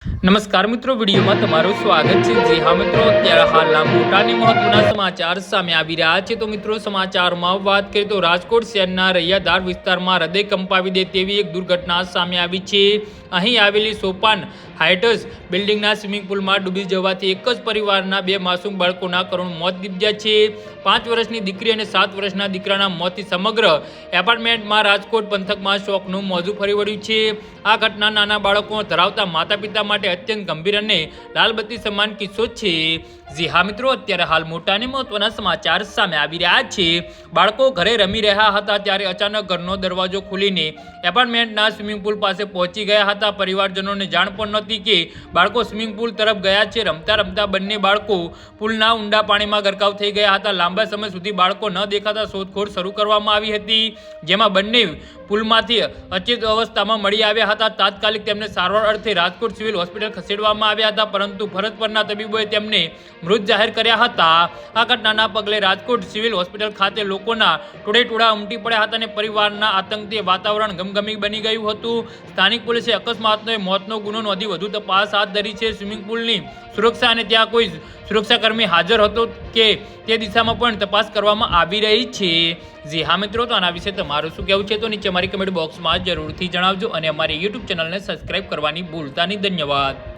નમસ્કાર મિત્રો, વિડીયોમાં તમારું સ્વાગત છે। જી હા મિત્રો, અત્યારે હાલના મોટાની મહત્વના સમાચાર સામે આવી રહ્યા છે। તો મિત્રો, સમાચારમાં વાત કરીએ તો રાજકોટ શહેરના રૈયાધાર વિસ્તારમાં હૃદય કંપાવી દે તેવી એક દુર્ઘટના સામે આવી છે। અહીં આવેલી સોપાન હાઇટ્સ બિલ્ડિંગના સ્વિમિંગ પુલમાં ડૂબી જવાથી એક જ પરિવારના બે માસૂમ બાળકોના કરુણ મોત નીપજ્યા છે। 5 વર્ષની દીકરી અને 7 વર્ષના દીકરાના મોતથી સમગ્ર એપાર્ટમેન્ટમાં રાજકોટ પંથકમાં શોકનું મોજું ફરી વળ્યું છે। આ ઘટના નાના બાળકો ધરાવતા માતા પિતા માટે અત્યંત ગંભીર અને લાલબત્તી સમાન કિસ્સો છે। જી હા મિત્રો, અત્યારે હાલ મોટા અને મહત્વના સમાચાર સામે આવી રહ્યા છે। બાળકો ઘરે રમી રહ્યા હતા ત્યારે અચાનક ઘરનો દરવાજો ખુલીને એપાર્ટમેન્ટના સ્વિમિંગ પુલ પાસે પહોંચી ગયા હતા। પરિવારજનોને જાણ પણ નહોતી કે બાળકો સ્વિમિંગ પુલ તરફ ગયા છે। રમતા રમતા બંને બાળકો પુલના ઊંડા પાણીમાં ગરકાવ થઈ ગયા હતા। લાંબા સમય સુધી બાળકો ન દેખાતા શોધખોળ શરૂ કરવામાં આવી હતી, જેમાં બંને પુલમાંથી અચેત અવસ્થામાં મળી આવ્યા હતા। તાત્કાલિક તેમને સારવાર અર્થે રાજકોટ સિવિલ હોસ્પિટલ ખસેડવામાં આવ્યા હતા, પરંતુ ફરજ પરના તબીબોએ તેમને મૃત જાહેર કર્યા હતા। આ ઘટનાના પગલે રાજકોટ સિવિલ હોસ્પિટલ ખાતે લોકોના ટોળેટોળા ઉમટી પડ્યા હતા અને પરિવારના આતંકથી વાતાવરણ ગમગમી બની ગયું હતું। સ્થાનિક પોલીસે અકસ્માતનો મોતનો ગુનો નોંધી વધુ તપાસ હાથ ધરી છે। સ્વિમિંગ પુલની સુરક્ષા અને ત્યાં કોઈ સુરક્ષાકર્મી હાજર હતો કે તે દિશામાં પણ તપાસ કરવામાં આવી રહી છે। જી હા મિત્રો, તો આના વિશે તમારું શું કહેવું છે તો નીચે અમારી કમેન્ટ બોક્સમાં જરૂરથી જણાવજો અને અમારી યુટ્યુબ ચેનલને સબસ્ક્રાઇબ કરવાની ભૂલતા નહીં। ધન્યવાદ।